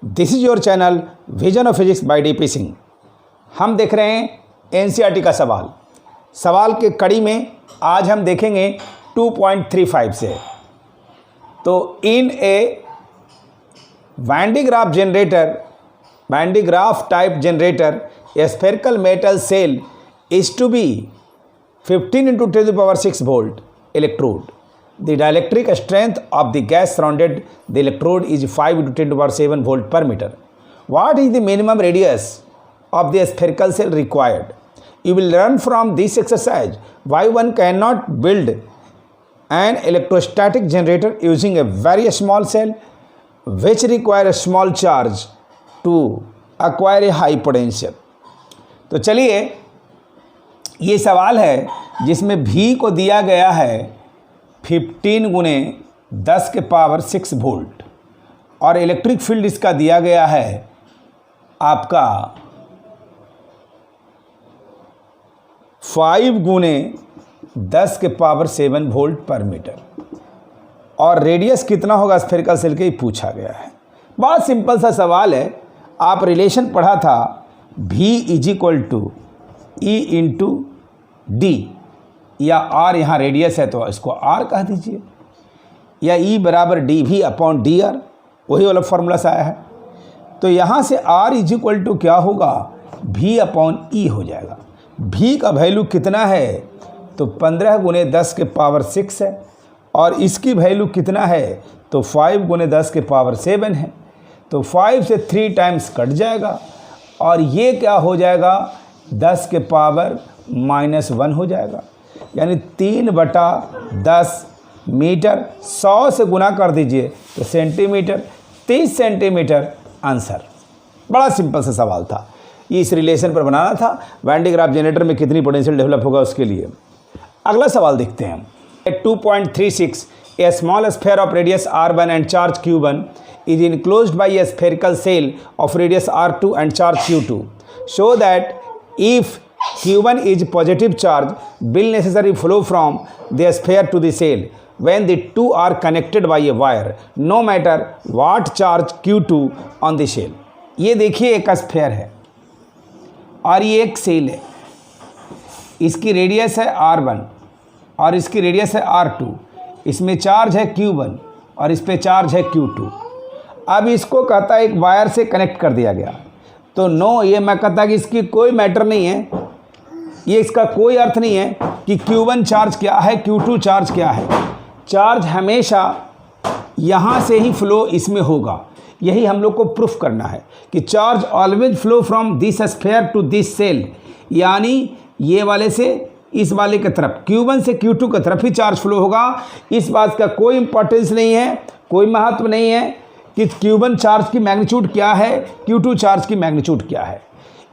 This is your channel vision of physics bye DP Singh. हम देख रहे हैं एनसीईआरटी का सवाल के कड़ी में आज हम देखेंगे 2.35 से। तो in a Van de Graaff type generator a spherical metal cell is to be 15 into 10 to the power 6 volt electrode. The dielectric strength of the gas surrounded the electrode is 5 into 10 to the power 7 volt per meter. What is the minimum radius of the spherical cell required? You will learn from this exercise why one cannot build an electrostatic generator using a very small cell which require a small charge to acquire a high potential. तो चलिए, ये सवाल है जिसमें भी को दिया गया है 15 गुने 10 के पावर 6 वोल्ट और इलेक्ट्रिक फील्ड इसका दिया गया है आपका 5 गुने 10 के पावर 7 वोल्ट पर मीटर और रेडियस कितना होगा स्फेरिकल सेल के ही पूछा गया है। बहुत सिंपल सा सवाल है। आप रिलेशन पढ़ा था V is equal to E into D, या R यहाँ रेडियस है तो इसको R कह दीजिए, या E बराबर D V upon D R, वही वाला फॉर्मूला से आया है। तो यहाँ से R इज इक्वल टू क्या होगा, V अपॉन E हो जाएगा। V का वैल्यू कितना है तो 15 गुने 10 के पावर 6 है और इसकी वैल्यू कितना है तो 5 गुने 10 के पावर 7 है। तो 5 से 3 टाइम्स कट जाएगा और ये क्या हो जाएगा 10 के पावर -1 हो जाएगा, यानी 3/10 मीटर। 100 से गुना कर दीजिए तो सेंटीमीटर, 30 सेंटीमीटर आंसर। बड़ा सिंपल सा सवाल था, ये इस रिलेशन पर बनाना था। वैन डी ग्राफ जनरेटर में कितनी पोटेंशियल डेवलप होगा उसके लिए। अगला सवाल देखते हैं। 2.36 a small sphere of radius r1 and charge q1 is enclosed by a spherical cell of radius r2 and charge q2. Show that if q1 is positive charge, will necessary flow from the sphere to the cell when the two are connected by a wire, no matter what charge q2 on the cell. ये देखिए एक sphere है और ये एक cell है। इसकी radius है r1 और इसकी रेडियस है r2। इसमें चार्ज है q1 और इस पे चार्ज है q2। अब इसको कहता है एक वायर से कनेक्ट कर दिया गया, तो नो, ये मैं कहता कि इसकी कोई मैटर नहीं है, ये इसका कोई अर्थ नहीं है कि Q1 चार्ज क्या है Q2 चार्ज क्या है। चार्ज हमेशा यहाँ से ही फ्लो इसमें होगा। यही हम लोग को प्रूफ करना है कि charge always flow from this sphere to this shell, यानी ये वाले से इस वाले की तरफ, Q1 से Q2 की तरफ ही चार्ज फ्लो होगा। इस बात का कोई इंपॉर्टेंस नहीं है, कोई महत्व नहीं है कि Q1 चार्ज की मैग्नीट्यूड क्या है, Q2 चार्ज की मैग्नीट्यूड क्या है।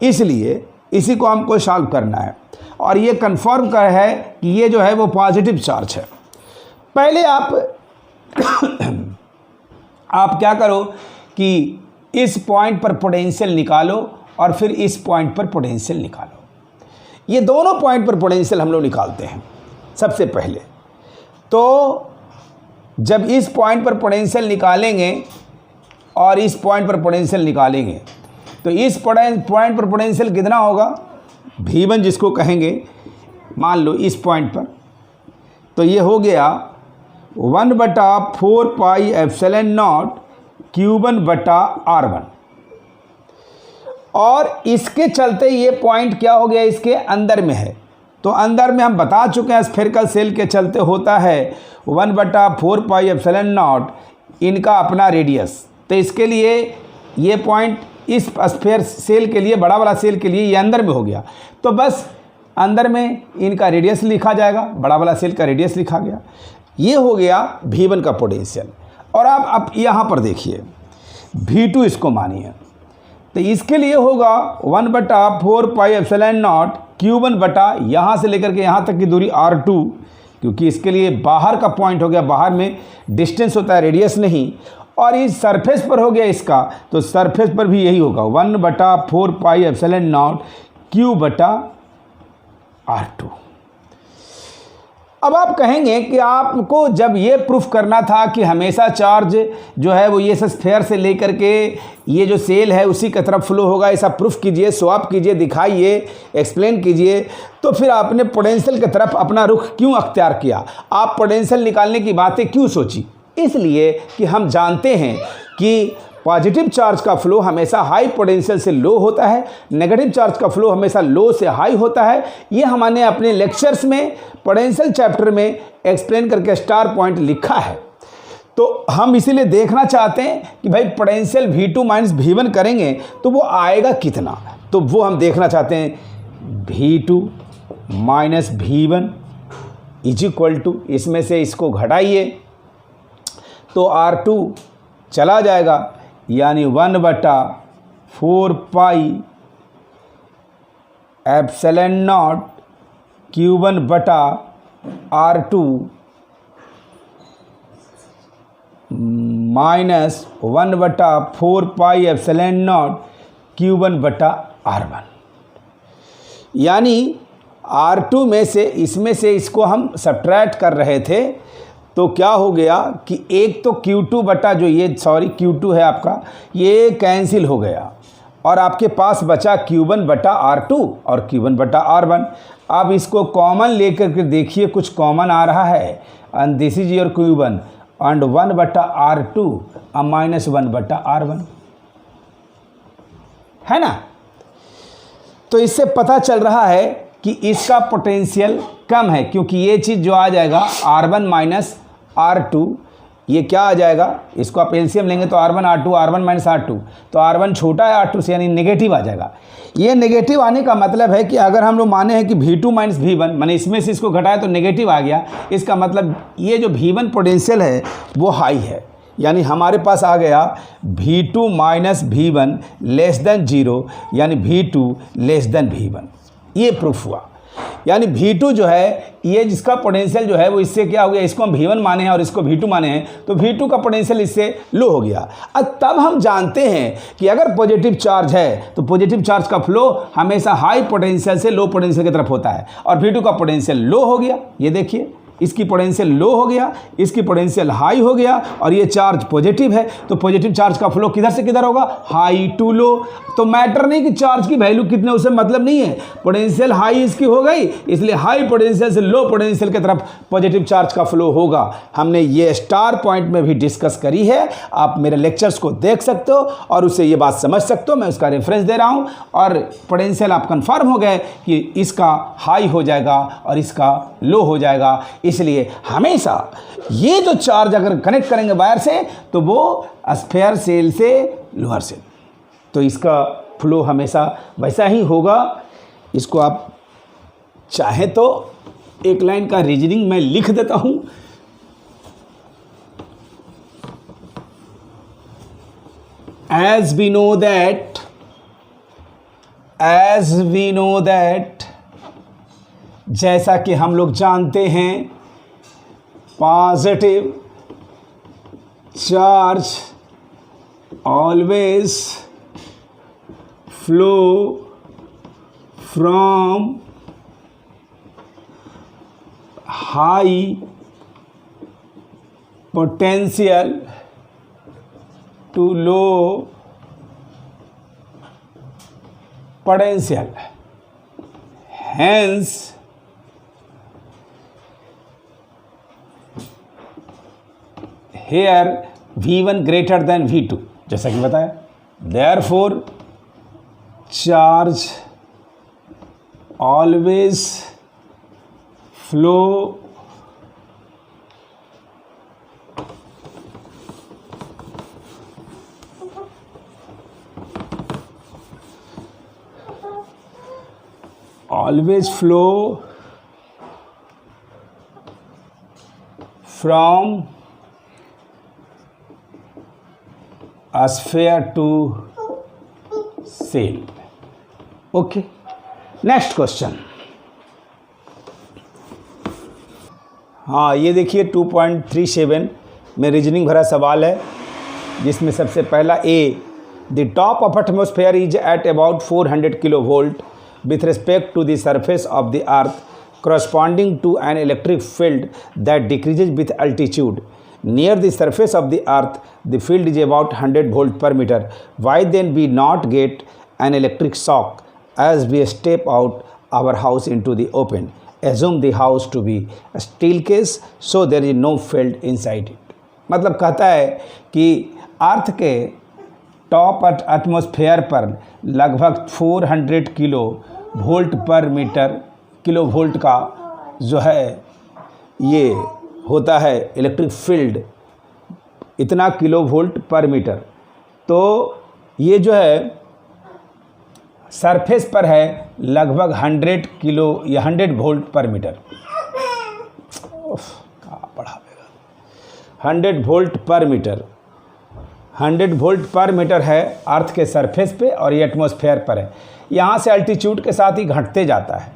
इसलिए इसी को हमको सॉल्व करना है और ये कंफर्म कर है कि ये जो है वो पॉजिटिव चार्ज है। पहले आप क्या करो कि इस पॉइंट पर पोटेंशियल निकालो और फिर इस पॉइंट पर पोटेंशियल निकालो। ये दोनों पॉइंट पर पोटेंशियल हम लोग निकालते हैं। सबसे पहले तो जब इस पॉइंट पर पोटेंशियल निकालेंगे और इस पॉइंट पर पोटेंशियल निकालेंगे तो इस पॉइंट पर पोटेंशियल कितना होगा, V1 जिसको कहेंगे, मान लो इस पॉइंट पर, तो ये हो गया 1/4 पाई एप्सिलॉन नॉट Q1/R1। और इसके चलते ये पॉइंट क्या हो गया, इसके अंदर में है। तो अंदर में हम बता चुके हैं स्फेरिकल सेल के चलते होता है 1/4 पाई एप्सिलॉन नॉट इनका अपना रेडियस। तो इसके लिए ये पॉइंट इस स्फेयर सेल के लिए, बड़ा वाला सेल के लिए ये अंदर में हो गया, तो बस अंदर में इनका रेडियस लिखा जाएगा, बड़ा वाला सेल का रेडियस लिखा गया। ये हो गया V1 का पोटेंशियल। और आप यहाँ पर देखिए V2 इसको मानिए, तो इसके लिए होगा 1/4 पाई एप्सिलॉन नॉट Q1 यहाँ से लेकर के यहाँ तक की दूरी R2, क्योंकि इसके लिए बाहर का पॉइंट हो गया, बाहर में डिस्टेंस होता है, रेडियस नहीं। और इस सरफेस पर हो गया इसका, तो सरफेस पर भी यही होगा 1/4 पाई एप्सिलॉन नॉट Q/R2। अब आप कहेंगे कि आपको जब ये प्रूफ करना था कि हमेशा चार्ज जो है वो ये स्फीयर से लेकर के ये जो सेल है उसी की तरफ फ्लो होगा, ऐसा प्रूफ कीजिए, स्वैप कीजिए, दिखाइए, एक्सप्लेन कीजिए, तो फिर आपने पोटेंशियल की तरफ अपना रुख क्यों अख्तियार किया? आप पोटेंशियल निकालने की बातें क्यों सोची? इसलिए कि हम जानते हैं कि पॉजिटिव चार्ज का फ्लो हमेशा हाई पोटेंशियल से लो होता है, नेगेटिव चार्ज का फ्लो हमेशा लो से हाई होता है। ये हमने अपने लेक्चर्स में पोटेंशियल चैप्टर में एक्सप्लेन करके स्टार पॉइंट लिखा है। तो हम इसीलिए देखना चाहते हैं कि भाई पोटेंशियल V2 माइनस V1 करेंगे तो वो आएगा कितना, तो वो हम देखना चाहते हैं। V2 minus V1 is equal to, इसमें से इसको घटाइए तो R2 चला जाएगा, यानी 1/4 पाई एप्सिलॉन नॉट Q1 बटा R2 minus 1/4 pi epsilon not Q1 बटा R1। यानी R2 में से इसमें से इसको हम सब्ट्रैक्ट कर रहे थे तो क्या हो गया कि एक तो Q2 बटा जो ये Q2 है आपका, ये कैंसिल हो गया और आपके पास बचा Q1 बटा R2 और Q1 बटा R1। अब इसको कॉमन लेकर के देखिए, कुछ कॉमन आ रहा है, and this is your Q1 and 1/R2 minus 1/R1 है ना। तो इससे पता चल रहा है कि इसका पोटेंशियल कम है, क्योंकि ये चीज़ जो आ जाएगा R1 माइनस R2, ये क्या आ जाएगा, इसको आप एलसीएम लेंगे तो R1 R2 R1 minus R2, तो R1 छोटा है R2 से, यानी नेगेटिव आ जाएगा। ये नेगेटिव आने का मतलब है कि अगर हम लोग माने हैं कि V2 माइनस V1, माने इसमें से इसको घटाए तो नेगेटिव आ गया, इसका मतलब ये जो V1 पोटेंशियल है वो हाई है, यानी हमारे पास आ गया V2 minus V1 less than 0, यानी V2 लेस देन V1। ये प्रूफ हुआ, यानी V2 जो है ये जिसका पोटेंशियल जो है वो इससे क्या हो गया, इसको हम V1 माने हैं और इसको V2 माने हैं, तो V2 का पोटेंशियल इससे लो हो गया। अब तब हम जानते हैं कि अगर पॉजिटिव चार्ज है तो पॉजिटिव चार्ज का फ्लो हमेशा हाई पोटेंशियल से लो पोटेंशियल की तरफ होता है, और V2 का पोटेंशियल लो हो गया। ये देखिए, इसकी पोटेंशियल लो हो गया, इसकी पोटेंशियल हाई हो गया, और ये चार्ज पॉजिटिव है, तो पॉजिटिव चार्ज का फ्लो किधर से किधर होगा, हाई टू लो। तो मैटर नहीं कि चार्ज की वैल्यू कितने, उससे मतलब नहीं है, पोटेंशियल हाई इसकी हो गई, इसलिए हाई पोटेंशियल से लो पोटेंशियल की तरफ पॉजिटिव चार्ज का फ्लो होगा। हमने ये स्टार पॉइंट में भी डिस्कस करी है, आप मेरे लेक्चर्स को देख सकते हो और उससे ये बात समझ सकते हो, मैं उसका रेफरेंस दे रहा हूँ। और पोटेंशियल आप कंफर्म हो गए कि इसका हाई हो जाएगा और इसका लो हो जाएगा। इसलिए हमेशा ये जो चार्ज अगर कनेक्ट करेंगे वायर से तो वो स्फीयर सेल से लोअर सेल, तो इसका फ्लो हमेशा वैसा ही होगा। इसको आप चाहे तो एक लाइन का रीजनिंग मैं लिख देता हूं। as we know that जैसा कि हम लोग जानते हैं, positive charge always flow from high potential to low potential, hence here V1 greater than V2, जैसा कि बताया, therefore charge always flow from a sphere to sail। Okay, next question. हाँ, ये देखिए 2.37 में रीजनिंग भरा सवाल है, जिसमें सबसे पहला a, the top of atmosphere is at about 400 kilovolt with respect to the surface of the earth, corresponding to an electric field that decreases with altitude. Near the surface of the earth, the field is about 100 volt per meter. Why then we not get an electric shock as we step out our house into the open? Assume the house to be a steel case, so there is no field inside it. मतलब कहता है कि अर्थ के top atmosphere पर लगभग 400 kilo volt पर metre kilo volt का जो है ये होता है इलेक्ट्रिक फील्ड, इतना किलो वोल्ट पर मीटर। तो ये जो है सरफेस पर है लगभग 100 किलो या 100 वोल्ट पर मीटर। कहाँ बढ़ावेगा, 100 वोल्ट पर मीटर, 100 वोल्ट पर मीटर है अर्थ के सरफेस पे और ये एटमॉस्फेयर पर है। यहाँ से अल्टीट्यूड के साथ ही घटते जाता है।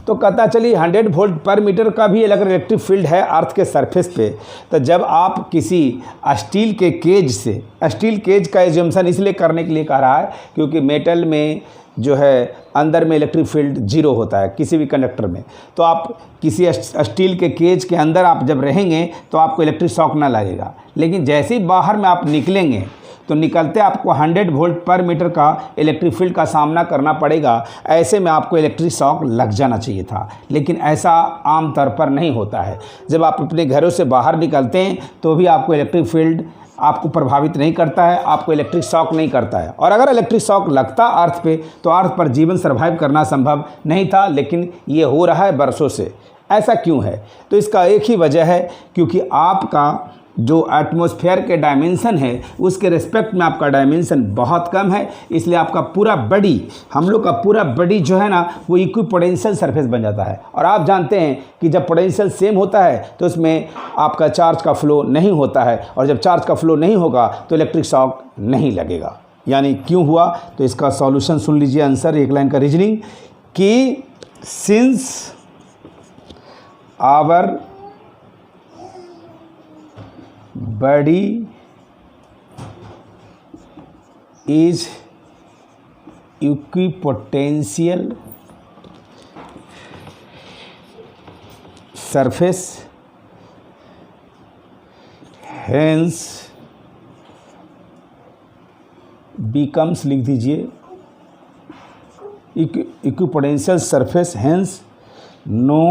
तो कहता चलिए 100 वोल्ट पर मीटर का भी अलग इलेक्ट्रिक फील्ड है अर्थ के सरफेस पे। तो जब आप किसी स्टील के केज से, स्टील केज का एज्यूम्पशन इसलिए करने के लिए कह रहा है क्योंकि मेटल में जो है अंदर में इलेक्ट्रिक फील्ड जीरो होता है किसी भी कंडक्टर में। तो आप किसी स्टील के केज के अंदर आप जब रहेंगे तो आपको इलेक्ट्रिक शॉक ना लगेगा, लेकिन जैसे ही बाहर में आप निकलेंगे तो निकलते आपको 100 वोल्ट पर मीटर का इलेक्ट्रिक फील्ड का सामना करना पड़ेगा। ऐसे में आपको इलेक्ट्रिक शॉक लग जाना चाहिए था, लेकिन ऐसा आम तौर पर नहीं होता है। जब आप अपने घरों से बाहर निकलते हैं तो भी आपको इलेक्ट्रिक फील्ड आपको प्रभावित नहीं करता है, आपको इलेक्ट्रिक शॉक नहीं करता है। और अगर इलेक्ट्रिक शॉक लगता अर्थ पे तो अर्थ पर जीवन सर्वाइव करना संभव नहीं था, लेकिन ये हो रहा है बरसों से। ऐसा क्यों है? तो इसका एक ही वजह है, क्योंकि आपका जो एटमॉस्फेयर के डायमेंशन है उसके रिस्पेक्ट में आपका डायमेंशन बहुत कम है, इसलिए आपका पूरा बॉडी, हम लोग का पूरा बॉडी जो है ना वो इक्विपोटेंशियल सरफेस बन जाता है। और आप जानते हैं कि जब पोटेंशियल सेम होता है तो उसमें आपका चार्ज का फ्लो नहीं होता है, और जब चार्ज का फ्लो नहीं होगा तो इलेक्ट्रिक शॉक नहीं लगेगा। यानी क्यों हुआ? तो इसका सॉल्यूशन सुन लीजिए, आंसर एक लाइन का रीजनिंग कि since our body is equipotential surface, hence becomes, लिख दीजिए, equipotential surface, hence no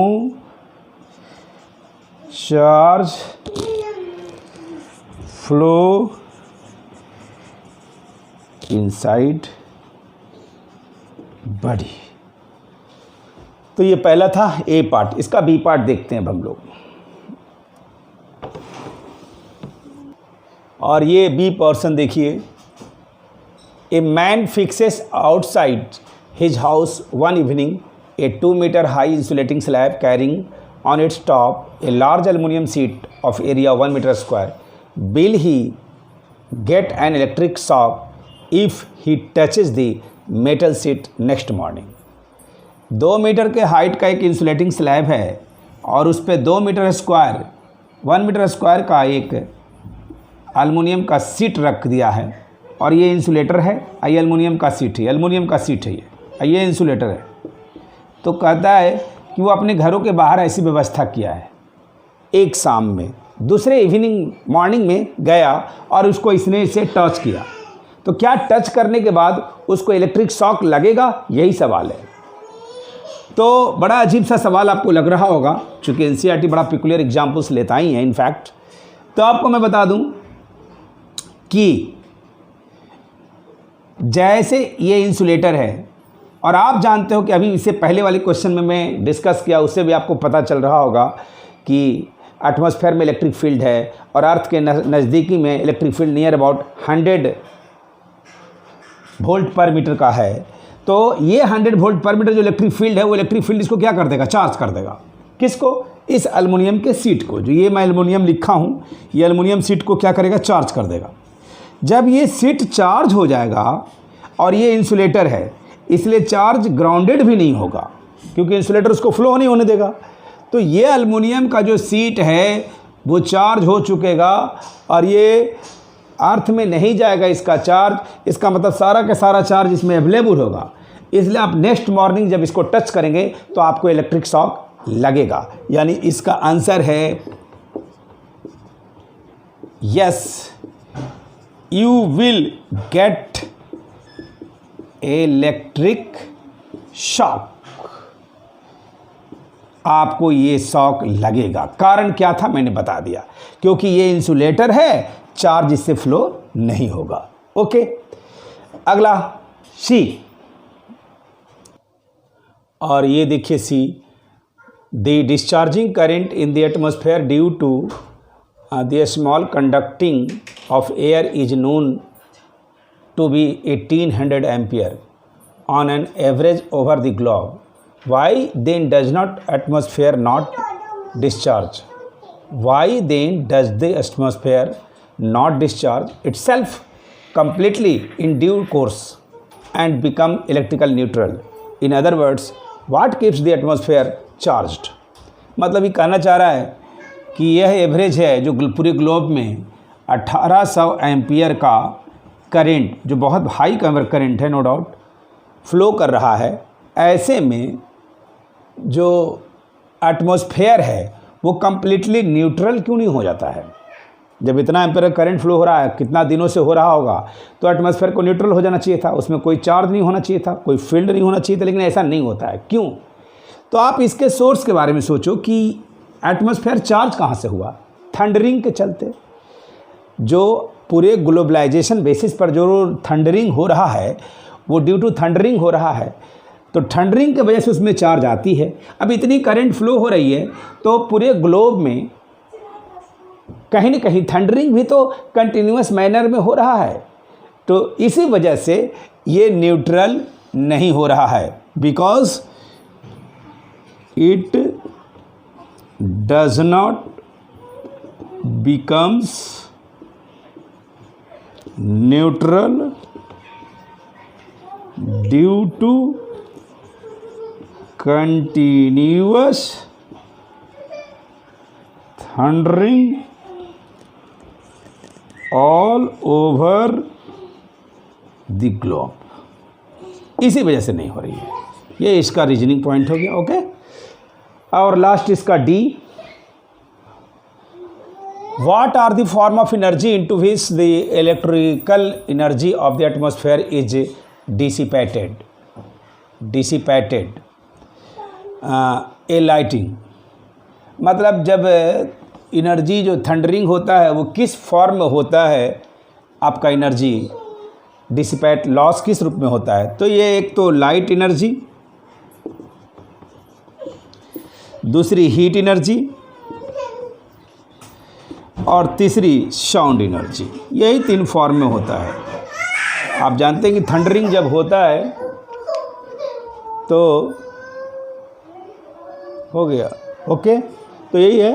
charge flow inside body। तो ये पहला था ए पार्ट। इसका बी पार्ट देखते हैं अब हम लोग। और ये बी पोर्शन देखिए, a man fixes outside his house one evening a 2 metre high insulating slab carrying on its top a large aluminum sheet of area 1 meter square. Will he get an electric shock if he touches the metal sheet next morning? 2 metre के height का एक insulating slab है और उस पर 2 metre square 1 metre square का एक aluminium का सीट रख दिया है। और ये इंसुलेटर है, ये एल्युमिनियम का सीट है, एल्युमिनियम का सीट है, ये इंसुलेटर है। तो कहता है कि वो अपने घरों के बाहर ऐसी व्यवस्था किया है। एक शाम में, दूसरे इवनिंग मॉर्निंग में गया और उसको इसने इसे टच किया। तो क्या टच करने के बाद उसको इलेक्ट्रिक शॉक लगेगा? यही सवाल है। तो बड़ा अजीब सा सवाल आपको लग रहा होगा, चूँकि एनसीईआरटी बड़ा पिकुलियर एग्जाम्पल्स लेता ही है इनफैक्ट। तो आपको मैं बता दूं कि जैसे ये इंसुलेटर है, और आप जानते हो कि अभी इससे पहले वाले क्वेश्चन में मैं डिस्कस किया, उससे भी आपको पता चल रहा होगा कि एटमॉस्फेयर में इलेक्ट्रिक फील्ड है और अर्थ के नज़दीकी में electric field near about 100 volt पर मीटर का है। तो ये 100 वोल्ट पर मीटर जो इलेक्ट्रिक फील्ड है, वो इलेक्ट्रिक फील्ड इसको क्या कर देगा? चार्ज कर देगा। किसको? इस एल्युमिनियम के सीट को। जो ये मैं एल्युमिनियम लिखा हूँ, ये एल्युमिनियम सीट को क्या करेगा? चार्ज कर देगा। जब ये सीट चार्ज हो जाएगा, और ये इंसुलेटर है इसलिए चार्ज ग्राउंडेड भी नहीं होगा क्योंकि इंसुलेटर उसको फ्लो नहीं होने देगा। तो ये एल्युमिनियम का जो सीट है वो चार्ज हो चुकेगा और ये अर्थ में नहीं जाएगा इसका चार्ज। इसका मतलब सारा का सारा चार्ज इसमें अवेलेबल होगा, इसलिए आप नेक्स्ट मॉर्निंग जब इसको टच करेंगे तो आपको इलेक्ट्रिक शॉक लगेगा, यानी इसका आंसर है yes, you will get electric shock. आपको ये शॉक लगेगा। कारण क्या था मैंने बता दिया, क्योंकि ये इंसुलेटर है, चार्ज इससे फ्लो नहीं होगा। ओके, अगला सी, और ये देखिए C, the discharging current in the atmosphere due to the small conducting of air is known to be 1800 ampere on an average over the globe. Why then does not atmosphere not discharge? Why then does the atmosphere not discharge itself completely in due course and become electrical neutral? In other words, what keeps the atmosphere charged? मतलब ये कहना चाह रहा है कि यह average है जो पूरे ग्लोब में 1800 एम्पियर का करेंट, जो बहुत हाई करंट है नो डाउट, फ्लो कर रहा है। ऐसे में जो एटमॉस्फेयर है वो कम्प्लीटली न्यूट्रल क्यों नहीं हो जाता है? जब इतना एम्पियर करंट फ्लो हो रहा है, कितना दिनों से हो रहा होगा, तो एटमॉस्फेयर को न्यूट्रल हो जाना चाहिए था, उसमें कोई चार्ज नहीं होना चाहिए था, कोई फील्ड नहीं होना चाहिए था, लेकिन ऐसा नहीं होता है। क्यों? तो आप इसके सोर्स के बारे में सोचो कि एटमॉस्फेयर चार्ज कहाँ से हुआ? थंडरिंग के चलते। जो पूरे ग्लोबलाइजेशन बेसिस पर जो थंडरिंग हो रहा है वो ड्यू टू थंडरिंग हो रहा है, तो थंडरिंग की वजह से उसमें चार्ज आती है। अब इतनी करंट फ्लो हो रही है तो पूरे ग्लोब में कहीं न कहीं थंडरिंग भी तो कंटिन्यूअस मैनर में हो रहा है, तो इसी वजह से ये न्यूट्रल नहीं हो रहा है, because it does not becomes neutral due to continuous thundering all over the globe. इसी वजह से नहीं हो रही है। ये इसका रीजनिंग पॉइंट हो गया। ओके, और लास्ट इसका D, What are the form of energy into which the electrical energy of the atmosphere is dissipated? Dissipated. A lighting. मतलब जब एनर्जी जो थंडरिंग होता है वो किस फॉर्म में होता है, आपका एनर्जी डिसिपेट लॉस किस रूप में होता है? तो ये एक तो लाइट एनर्जी, दूसरी हीट एनर्जी, और तीसरी साउंड एनर्जी। यही 3 फॉर्म में होता है। आप जानते हैं कि थंडरिंग जब होता है तो हो गया। ओके, तो यही है।